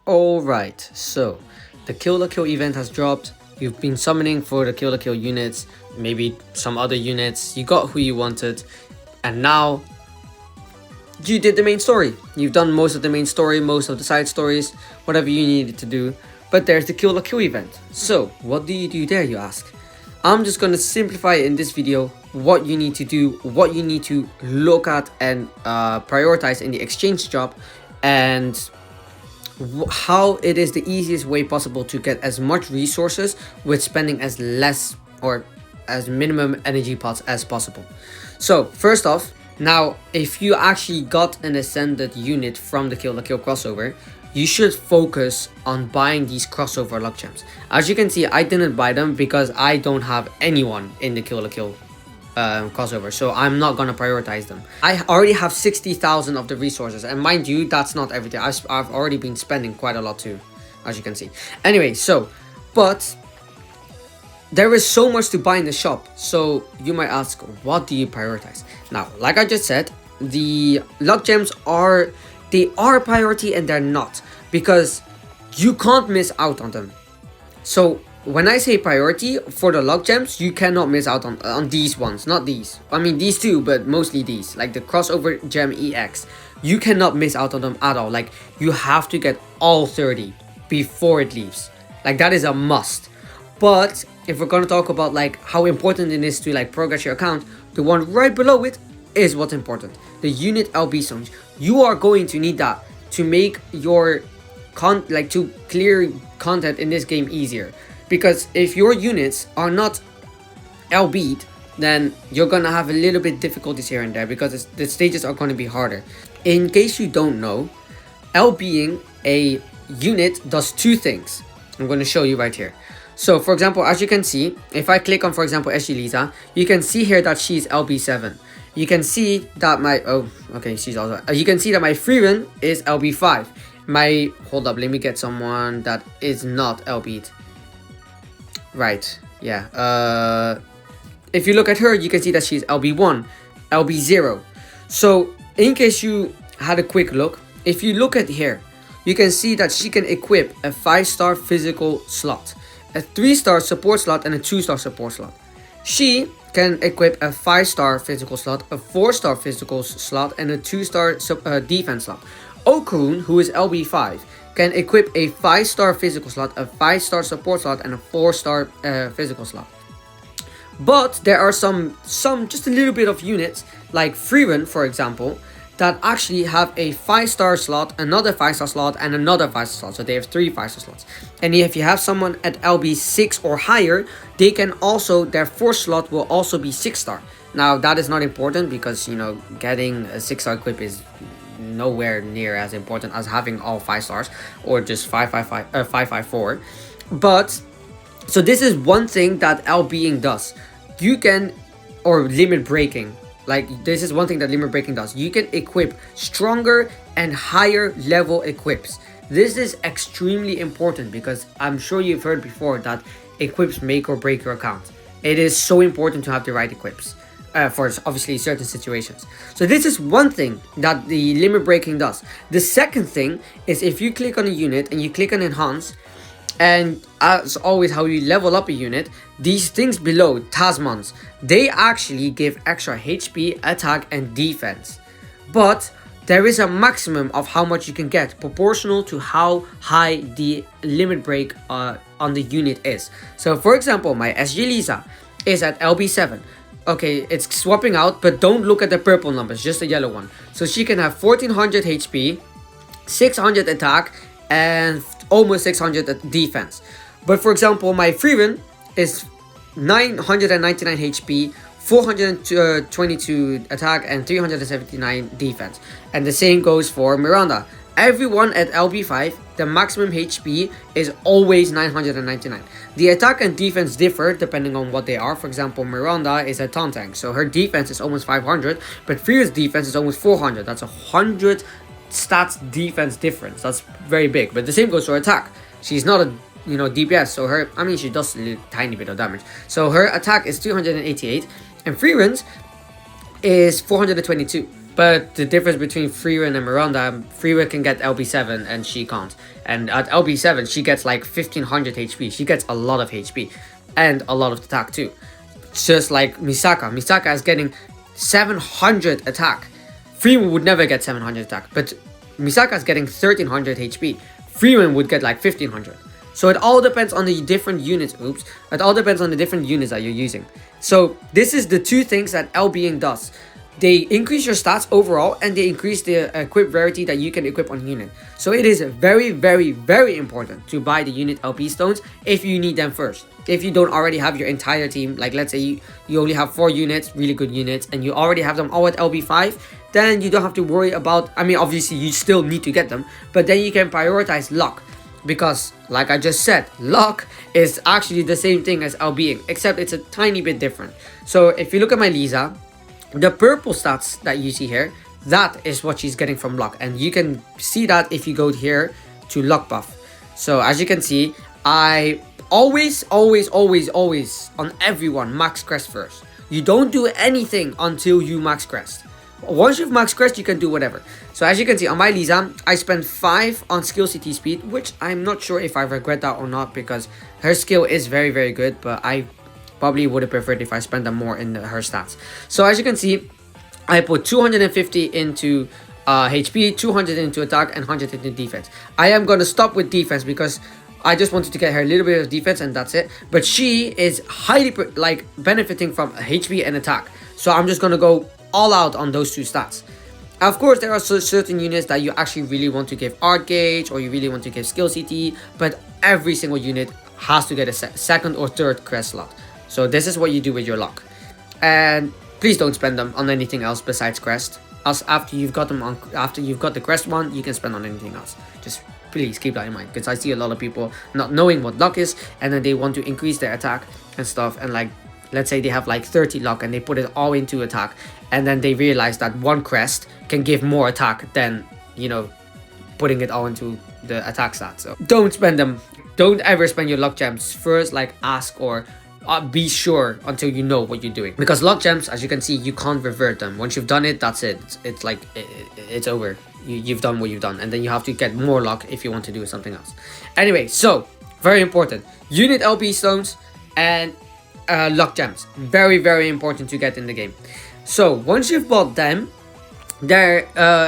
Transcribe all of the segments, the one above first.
Alright, so the Kill la Kill event has dropped. You've been summoning for the Kill la Kill units, maybe some other units. You got who you wanted, and now you did the main story. You've done most of the main story, most of the side stories, whatever you needed to do. But there's the Kill la Kill event. So, what do you do there, you ask? I'm just going to simplify in this video what you need to do, what you need to look at and prioritize in the exchange job, and how it is the easiest way possible to get as much resources with spending as less or as minimum energy pots as possible. So first off, now if you actually got an ascended unit from the Kill la Kill crossover, you should focus on buying these crossover luck gems. As you can see, I didn't buy them because I don't have anyone in the Kill la Kill crossover, so I'm not gonna prioritize them. I already have 60,000 of the resources, and mind you, that's not everything. I've already been spending quite a lot too, as you can see. Anyway, so but there is so much to buy in the shop, so you might ask, what do you prioritize? Now, like I just said, the luck gems are a priority and they're not, because you can't miss out on them. So when I say priority for the luck gems, you cannot miss out on these ones, not these. I mean these too, but mostly these, like the crossover gem EX. You cannot miss out on them at all. Like, you have to get all 30 before it leaves. Like, that is a must. But if we're gonna talk about like how important it is to like progress your account, the one right below it is what's important. The unit LB zones. You are going to need that to make your to clear content in this game easier. Because if your units are not LB'd, then you're gonna have a little bit difficulties here and there, because the stages are going to be harder. In case you don't know, LBing a unit does two things. I'm going to show you right here. So for example, as you can see, if I click on, for example, SG Lisa, you can see here that she's LB7. You can see that my she's also you can see that my Freeman is LB5. Hold up, let me get someone that is not LB'd. Right, yeah. If you look at her, you can see that she's LB1, LB0. So in case you had a quick look, if you look at here, you can see that she can equip a 5-star physical slot, a 3-star support slot, and a 2-star support slot. She can equip a 5-star physical slot, a 4-star physical slot, and a 2-star defense slot. Okurun, who is LB5, can equip a 5-star physical slot, a 5-star support slot, and a 4-star physical slot. But there are some just a little bit of units, like Freeman, for example, that actually have a 5-star slot, another 5-star slot, and another 5-star slot. So they have 3 5-star slots. And if you have someone at LB6 or higher, they can also, their 4th slot will also be 6-star. Now, that is not important because, you know, getting a 6-star equip is nowhere near as important as having all 5 stars or just 554. But so this is one thing that LBing does. You can, or limit breaking, like this is one thing that limit breaking does. You can equip stronger and higher level equips. This is extremely important because I'm sure you've heard before that equips make or break your account. It is so important to have the right equips. For obviously certain situations. So this is one thing that the limit breaking does. The second thing is if you click on a unit and you click on enhance, and as always how you level up a unit, these things below, Tasmans, they actually give extra HP, attack, and defense. But there is a maximum of how much you can get proportional to how high the limit break on the unit is. So for example, my SG Lisa is at LB7. Okay, it's swapping out, but don't look at the purple numbers, just the yellow one. So she can have 1400 HP, 600 attack, and almost 600 defense. But for example, my Freeman is 999 HP, 422 attack, and 379 defense. And the same goes for Miranda. Everyone at LB5, the maximum HP is always 999. The attack and defense differ depending on what they are. For example, Miranda is a taunt tank, so her defense is almost 500, but Freya's defense is almost 400. That's 100 stats defense difference. That's very big. But the same goes for her attack. She's not a DPS, so her, I mean, she does a tiny bit of damage. So her attack is 388, and Freeman's is 422. But the difference between Freewind and Miranda, Freewind can get LB7 and she can't. And at LB7, she gets like 1500 HP. She gets a lot of HP and a lot of attack too. Just like Misaka. Misaka is getting 700 attack. Freewind would never get 700 attack, but Misaka is getting 1300 HP. Freewind would get like 1500. So it all depends on the different units. It all depends on the different units that you're using. So this is the two things that LBing does. They increase your stats overall, and they increase the equip rarity that you can equip on unit. So it is very, very, very important to buy the unit LB stones if you need them first. If you don't already have your entire team, like let's say you only have 4 units, really good units, and you already have them all at LB5, then you don't have to worry about, I mean, obviously you still need to get them, but then you can prioritize luck. Because, like I just said, luck is actually the same thing as LBing, except it's a tiny bit different. So if you look at my Lisa, the purple stats that you see here, that is what she's getting from luck. And you can see that if you go here to luck buff. So as you can see, I always on everyone max Crest first. You don't do anything until you max Crest. Once you've max Crest, you can do whatever. So as you can see on my Lisa, I spent 5 on skill CT speed, which I'm not sure if I regret that or not, because her skill is very, very good, but I probably would have preferred if I spent them more in her stats. So as you can see, I put 250 into HP, 200 into attack, and 100 into defense. I am going to stop with defense because I just wanted to get her a little bit of defense and that's it. But she is highly benefiting from HP and attack. So I'm just going to go all out on those two stats. Of course, there are certain units that you actually really want to give art gauge or you really want to give skill CT, but every single unit has to get a second or third crest slot. So this is what you do with your luck. And please don't spend them on anything else besides crest. After you've got them on, after you've got the crest one, you can spend on anything else. Just please keep that in mind, because I see a lot of people not knowing what luck is, and then they want to increase their attack and stuff, and like let's say they have like 30 luck and they put it all into attack, and then they realize that one crest can give more attack than, you know, putting it all into the attack stat. So don't spend them. Don't ever spend your luck gems first. Like ask or be sure until you know what you're doing, because luck gems, as you can see, you can't revert them. Once you've done it, that's it. It's like it's over. You've done what you've done, and then you have to get more luck if you want to do something else. Anyway, so very important, unit LB stones and luck gems, very, very important to get in the game. So once you've bought them, there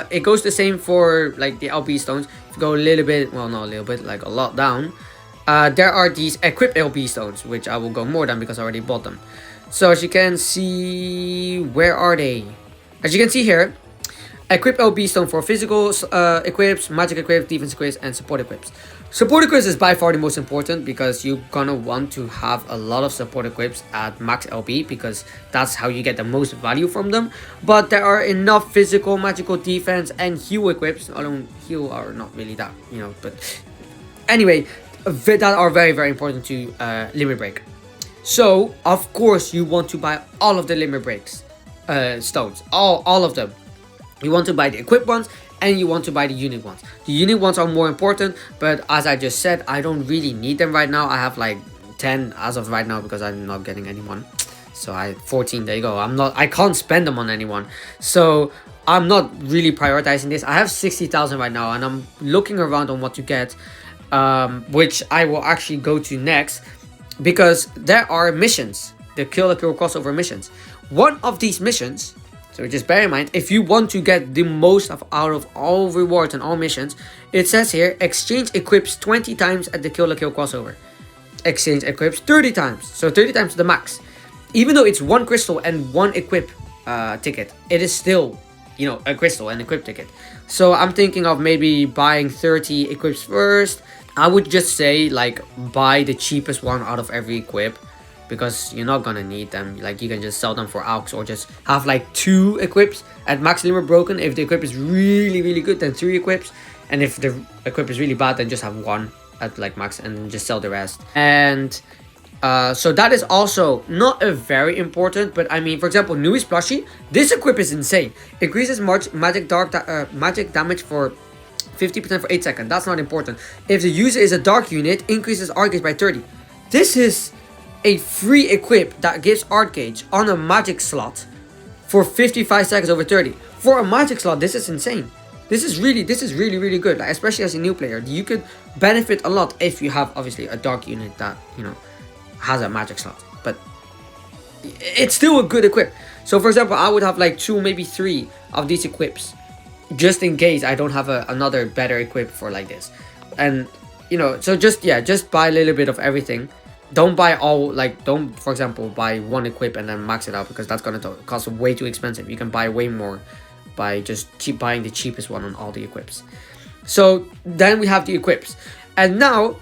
it goes the same for like the LB stones. If you go a little bit, well, not a little bit, like a lot down, there are these equip LB stones, which I will go more than because I already bought them. So as you can see, where are they? As you can see here, equip LB stone for physical equips, magic equips, defense equips, and support equips. Support equips is by far the most important, because you're gonna want to have a lot of support equips at max LB, because that's how you get the most value from them. But there are enough physical, magical, defense, and heal equips. Although heal are not really that, you know, but anyway, that are very, very important to limit break. So of course you want to buy all of the limit breaks stones, all of them. You want to buy the equipped ones, and you want to buy the unit ones. The unit ones are more important, but as I just said, I don't really need them right now. I have like 10 as of right now because I'm not getting anyone. So I 14, there you go. I can't spend them on anyone. So I'm not really prioritizing this. I have 60,000 right now, and I'm looking around on what to get, which I will actually go to next, because there are missions, the Kill la Kill crossover missions. One of these missions, so just bear in mind, if you want to get the most out of all rewards and all missions, it says here, exchange equips 20 times at the Kill la Kill crossover. Exchange equips 30 times, so 30 times the max. Even though it's 1 crystal and 1 equip ticket, it is still, you know, a crystal and equip ticket. So I'm thinking of maybe buying 30 equips first. I would just say like buy the cheapest one out of every equip, because you're not gonna need them. Like you can just sell them for AUX, or just have like 2 equips at max limit broken. If the equip is really, really good, then 3 equips, and if the equip is really bad, then just have 1 at like max and just sell the rest. And so that is also not a very important, but I mean, for example, newest plushie, this equip is insane. Increases magic damage for 50% for 8 seconds. That's not important. If the user is a dark unit, increases art gauge by 30. This is a free equip that gives art gauge on a magic slot for 55 seconds over 30. For a magic slot, this is insane. This is really really good, like, especially as a new player. You could benefit a lot if you have obviously a dark unit that, you know, has a magic slot, but it's still a good equip. So for example, I would have like 2, maybe 3 of these equips, just in case I don't have another better equip for like this. And you know, so just buy a little bit of everything. Don't buy all, like, don't, for example, buy one equip and then max it out, because that's gonna cost way too expensive. You can buy way more by just buying the cheapest one on all the equips. So then we have the equips, and now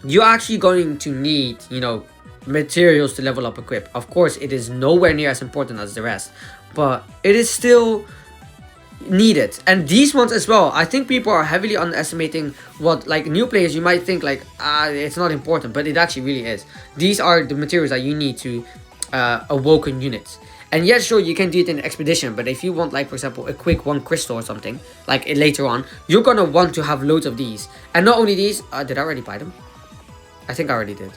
you're actually going to need, you know, materials to level up equip. Of course, it is nowhere near as important as the rest, but it is still needed. And these ones as well, I think people are heavily underestimating what, like, new players, you might think like, it's not important, but it actually really is. These are the materials that you need to awoken units. And yes, sure, you can do it in expedition, but if you want, like, for example, a quick 1 crystal or something, like later on, you're gonna want to have loads of these. And not only these, did I already buy them? I think I already did.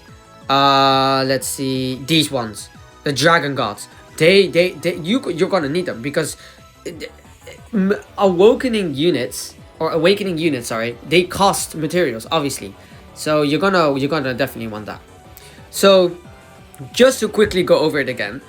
Let's see, these ones, the dragon gods, you're gonna need them, because awakening units, sorry, they cost materials, obviously. So you're gonna definitely want that. So just to quickly go over it again,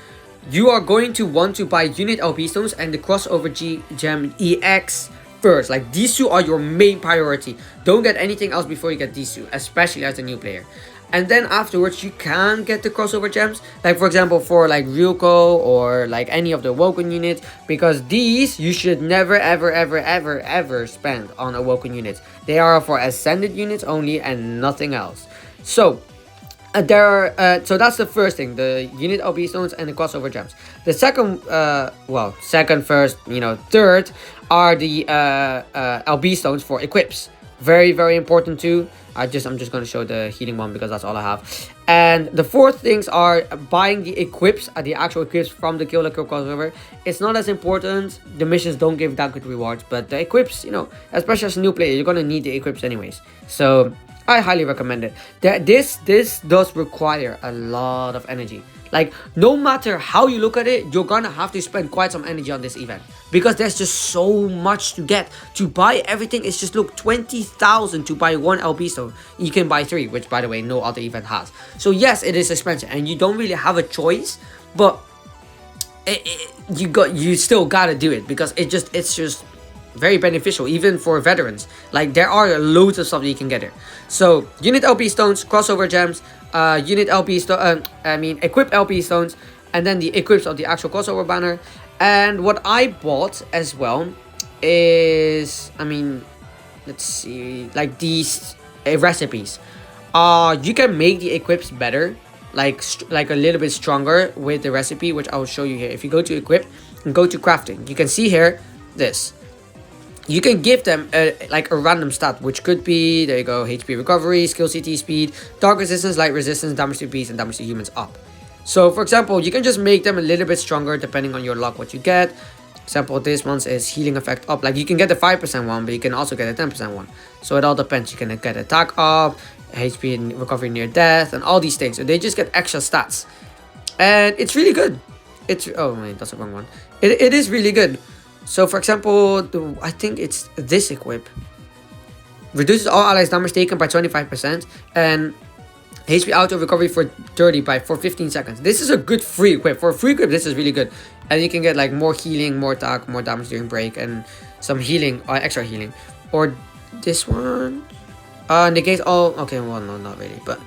you are going to want to buy unit LP stones and the crossover gem EX first. Like, these 2 are your main priority. Don't get anything else before you get these 2, especially as a new player. And then afterwards, you can get the crossover gems, like for example for like Ryuko or like any of the Awoken units, because these you should never ever spend on Awoken units. They are for ascended units only and nothing else. So so that's the first thing, the unit LB stones and the crossover gems. The second, first, you know, third are the LB stones for equips. Very important too. I'm just going to show the healing one because that's all I have. And the fourth things are buying the equips, the actual equips from the Kill la Kill crossover. It's not as important. The missions don't give that good rewards, but the equips, you know, especially as a new player, you're going to need the equips anyways. So I highly recommend it. This does require a lot of energy. Like, no matter how you look at it, you're gonna have to spend quite some energy on this event, because there's just so much to get. To buy everything, it's just, look, 20,000 to buy 1 LB stone. You can buy 3, which, by the way, no other event has. So yes, it is expensive and you don't really have a choice, but you still gotta do it, because it's just very beneficial, even for veterans. Like, there are loads of stuff that you can get here. So unit LP stones, crossover gems, unit LP equip LP stones, and then the equips of the actual crossover banner. And what I bought as well is, let's see, like these recipes. You can make the equips better, like a little bit stronger with the recipe, which I will show you here. If you go to equip and go to crafting, you can see here this. You can give them like a random stat, which could be, there you go, HP recovery, skill CT speed, dark resistance, light resistance, damage to beasts, and damage to humans up. So for example, you can just make them a little bit stronger depending on your luck, what you get. Example, this one is healing effect up. Like, you can get the 5% one, but you can also get a 10% one. So it all depends. You can get attack up, HP and recovery near death, and all these things. So they just get extra stats. And it's really good. Oh wait, that's the wrong one. It is really good. So for example, I think it's this equip. Reduces all allies damage taken by 25% and HP auto recovery for 15 seconds. This is a good free equip. For a free equip, this is really good. And you can get like more healing, more attack, more damage during break, and some healing, extra healing. Or this one. Negates all. Okay, well, no, not really. But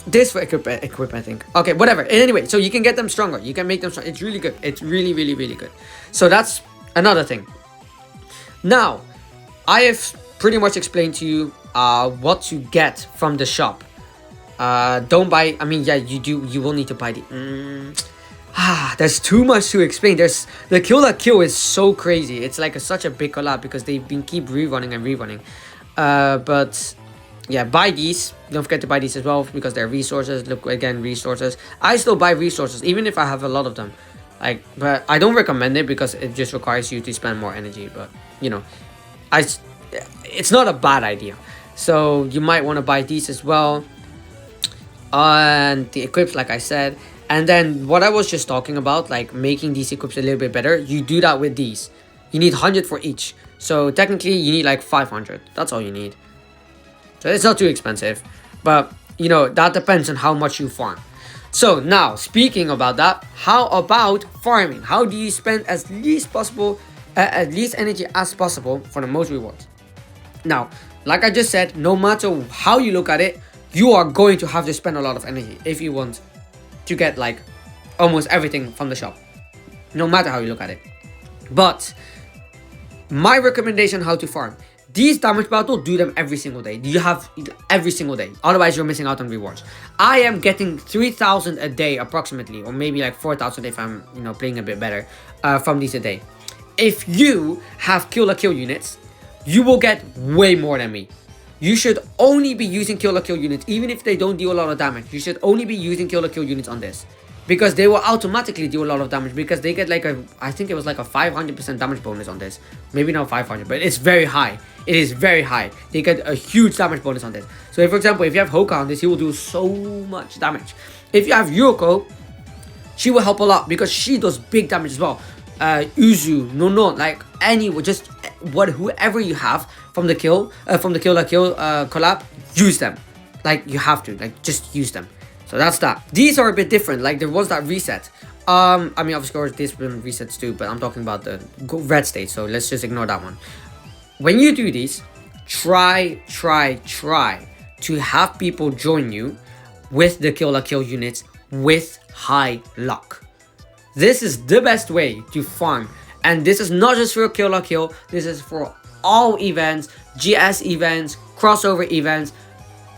this for equip, I think. Okay, whatever. Anyway, so you can get them stronger. You can make them strong. It's really good. It's really good. So that's another thing. Now, I have pretty much explained to you what to get from the shop. Don't buy. You will need to buy the. There's too much to explain. The Kill la Kill is so crazy. It's like such a big collab because they've been keep rerunning. But yeah, buy these. Don't forget to buy these as well because they're resources. Look again, resources. I still buy resources even if I have a lot of them. But I don't recommend it because it just requires you to spend more energy. But you know, it's not a bad idea. So you might want to buy these as well. And the equips, like I said. And then what I was just talking about, like making these equips a little bit better, you do that with these. You need 100 for each. So technically you need like 500. That's all you need. So it's not too expensive. But, you know, that depends on how much you farm. So now, speaking about that, how about farming? How do you spend as least energy as possible for the most rewards? Now, like I just said, no matter how you look at it, you are going to have to spend a lot of energy if you want to get like almost everything from the shop, no matter how you look at it. But my recommendation how to farm: these damage battles, do them every single day. You have every single day, otherwise you're missing out on rewards. I am getting 3,000 a day approximately, or maybe like 4,000 if I'm, you know, playing a bit better, from these a day. If you have kill units, you will get way more than me. You should only be using kill units, even if they don't deal a lot of damage. You should only be using kill units on this, because they will automatically do a lot of damage, because they get like I think it was like a 500% damage bonus on this. Maybe not 500, but it's very high. It is very high. They get a huge damage bonus on this. So if, for example, if you have Hoka on this, he will do so much damage. If you have Yuriko, she will help a lot because she does big damage as well. Uzu, no, like anyone, just whoever you have from the kill collab, use them. Like, you have to, like, just use them. So that's that. These are a bit different. Like, there was that reset. I mean, of course, this been resets too, but I'm talking about the red state. So let's just ignore that one. When you do these, try to have people join you with the kill units with high luck. This is the best way to farm, and this is not just for kill. This is for all events, GS events, crossover events,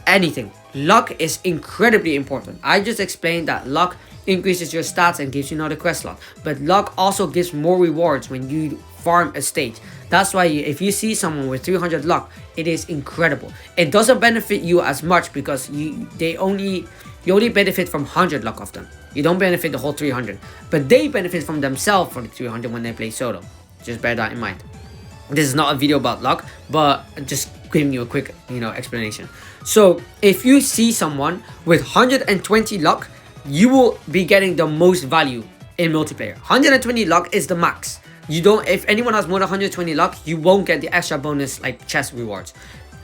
anything. Luck is incredibly important. I just explained that luck increases your stats and gives you another quest slot, but luck also gives more rewards when you farm a stage. That's why if you see someone with 300 luck, it is incredible. It doesn't benefit you as much because you only benefit from 100 luck of them. You don't benefit the whole 300, but they benefit from themselves for the 300 when they play solo. Just bear that in mind. This is not a video about luck, but just giving you a quick, explanation. So if you see someone with 120 luck, you will be getting the most value in multiplayer. 120 luck is the max. If anyone has more than 120 luck, you won't get the extra bonus like chest rewards.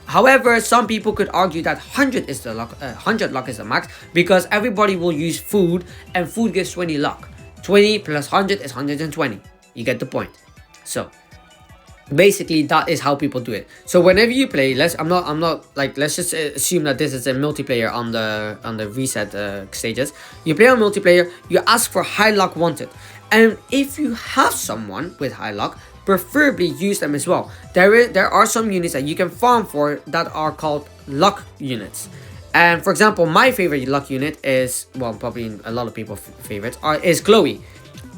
However, some people could argue that 100 is the luck. 100 luck is the max because everybody will use food, and food gives 20 luck. 20 plus 100 is 120. You get the point. So basically, that is how people do it. So whenever you play, let's just assume that this is a multiplayer on the reset stages. You play on multiplayer. You ask for high luck wanted, and if you have someone with high luck, preferably use them as well. There are some units that you can farm for that are called luck units. And for example, my favorite luck unit is, well, probably a lot of people's favorites is Chloe.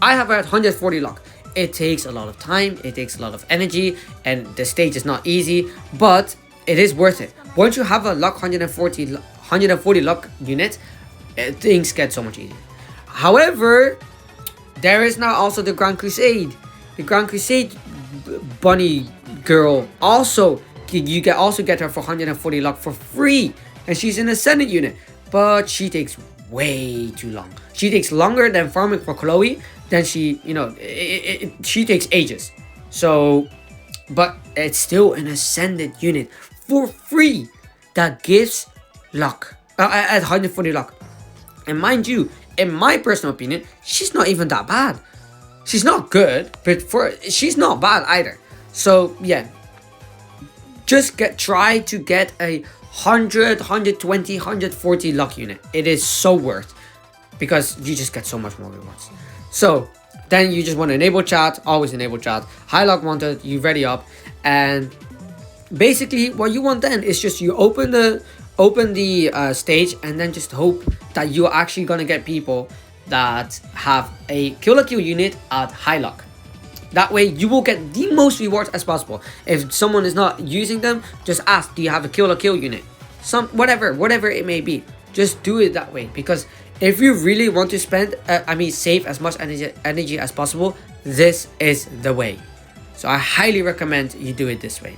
I have her at 140 luck. It takes a lot of time, it takes a lot of energy, and the stage is not easy, but it is worth it. Once you have a luck 140 luck unit, things get so much easier. However, there is now also the Grand Crusade. The Grand Crusade bunny girl also, you can also get her for 140 luck for free, and she's an ascendant unit, but she takes way too long. She takes longer than farming for Chloe. Then she takes ages. So, but it's still an ascendant unit for free that gives luck at 140 luck. And mind you, in my personal opinion, she's not even that bad. She's not good, but she's not bad either. So yeah, just try to get a 100, 120, 140 luck unit. It is so worth, because you just get so much more rewards. So then you just want to enable chat, always enable chat, high luck wanted, you ready up, and basically what you want then is just you open the stage, and then just hope that you're actually gonna get people that have a kill unit at high luck. That way you will get the most rewards as possible. If someone is not using them, just ask, do you have a kill unit? Whatever it may be, just do it that way, because if you really want to save as much energy as possible, this is the way. So I highly recommend you do it this way.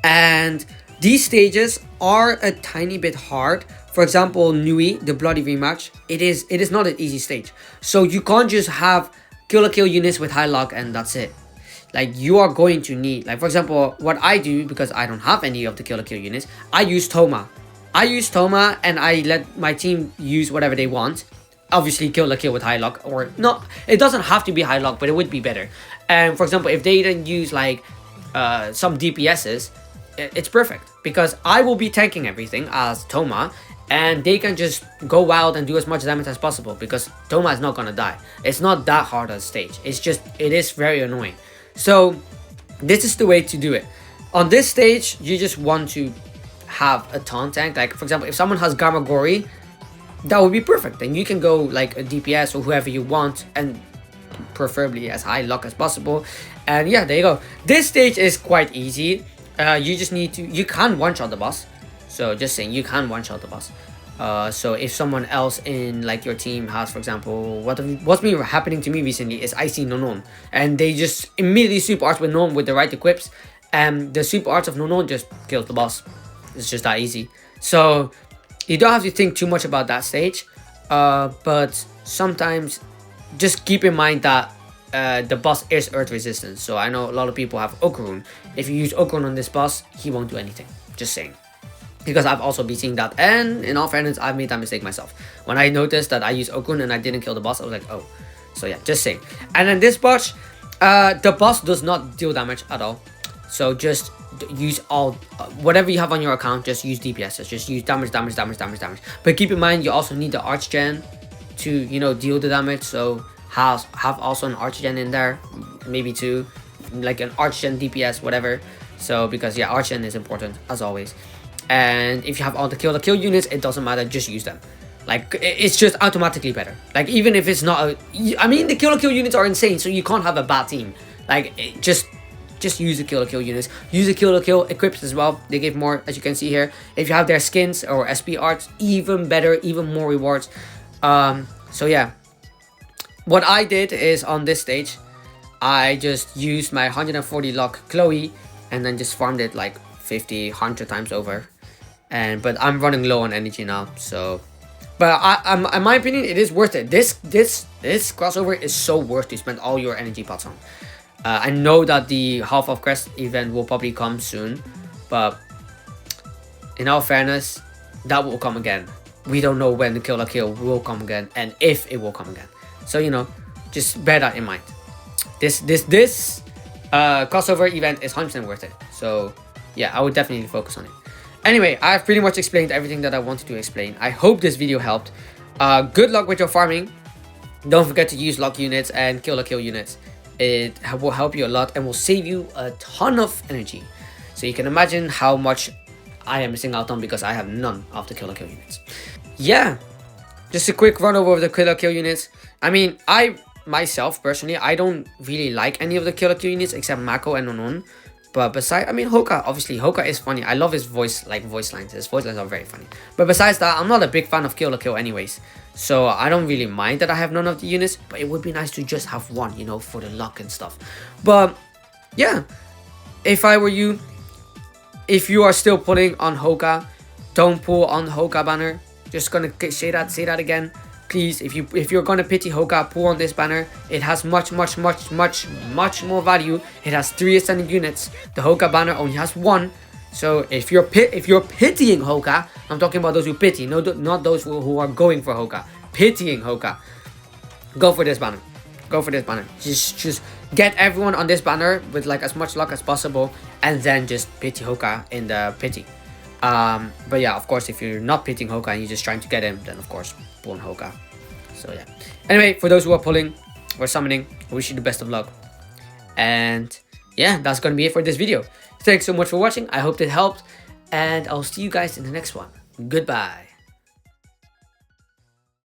And these stages are a tiny bit hard. For example, Nui, the Bloody Rematch, it is not an easy stage. So you can't just have Kill la Kill units with high luck and that's it. Like, you are going to need, like, for example, what I do, because I don't have any of the Kill la Kill units, I use Toma. And I let my team use whatever they want. Obviously, Kill la Kill with high luck, or not. It doesn't have to be high luck, but it would be better. And for example, if they then use like some DPSs, it's perfect, because I will be tanking everything as Toma, and they can just go wild and do as much damage as possible, because Toma is not gonna die. It's not that hard a stage. It's just, it is very annoying. So this is the way to do it. On this stage, you just want to have a taunt tank. Like, for example, if someone has Gamagori, that would be perfect. Then you can go like a DPS or whoever you want, and preferably as high luck as possible. And yeah, there you go. This stage is quite easy. You just need to, you can one-shot the boss. So just saying, you can one-shot the boss. So if someone else in like your team has, for example, what's been happening to me recently is I see Nonon, and they just immediately super arts with Nonon with the right equips, and the super arts of Nonon just kills the boss. It's just that easy. So you don't have to think too much about that stage, but sometimes just keep in mind that the boss is earth resistant. So I know a lot of people have Okarun. If you use Okarun on this boss, he won't do anything. Just saying. Because I've also been seeing that, and in all fairness, I've made that mistake myself. When I noticed that I used Okun and I didn't kill the boss, I was like, oh. So yeah, just saying. And then this boss, the boss does not deal damage at all. So just use all, whatever you have on your account, just use DPSs. Just use damage. But keep in mind, you also need the Archgen to, you know, deal the damage. So have also an Archgen in there, maybe two, like an Archgen DPS, whatever. So because yeah, Archgen is important as always. And if you have all the Kill la Kill units, it doesn't matter, just use them. Like, it's just automatically better. Like, even if it's not I mean, the Kill la Kill units are insane, so you can't have a bad team. Like, just use the Kill la Kill units. Use the Kill la Kill equips as well. They give more, as you can see here. If you have their skins or SP arts, even better, even more rewards. So yeah. What I did is, on this stage, I just used my 140 luck Chloe, and then just farmed it like 50, 100 times over. But I'm running low on energy now, so, but in my opinion, it is worth it. This crossover is so worth to spend all your energy pots on. I know that the half of Crest event will probably come soon, but in all fairness, that will come again. We don't know when the Kill la Kill will come again, and if it will come again. So, you know, just bear that in mind. This crossover event is 100% worth it. So yeah, I would definitely focus on it. Anyway, I've pretty much explained everything that I wanted to explain. I hope this video helped. Good luck with your farming. Don't forget to use luck units and Kill la Kill units. It will help you a lot and will save you a ton of energy. So you can imagine how much I am missing out on because I have none of the Kill la Kill units. Yeah, just a quick run over of the Kill la Kill units. I mean, myself personally, I don't really like any of the Kill la Kill units except Mako and Nonon. But besides, I mean, Hoka, obviously, Hoka is funny. I love his voice lines. His voice lines are very funny. But besides that, I'm not a big fan of Kill la Kill anyways. So I don't really mind that I have none of the units. But it would be nice to just have one, you know, for the luck and stuff. But yeah, if I were you, if you are still pulling on Hoka, don't pull on the Hoka banner. Just gonna say that again. Please, if you're gonna pity Hoka, pull on this banner. It has much more value. It has 3 ascending units. The Hoka banner only has 1. So if you're pitying Hoka, I'm talking about those who pity, not those who are going for Hoka. Pitying Hoka, go for this banner. Go for this banner. Just get everyone on this banner with like as much luck as possible, and then just pity Hoka in the pity. But yeah, of course, if you're not pitying Hoka and you're just trying to get him, then of course pull on Hoka. So yeah. Anyway, for those who are pulling or summoning, I wish you the best of luck. And yeah, that's gonna be it for this video. Thanks so much for watching. I hope it helped, and I'll see you guys in the next one. Goodbye.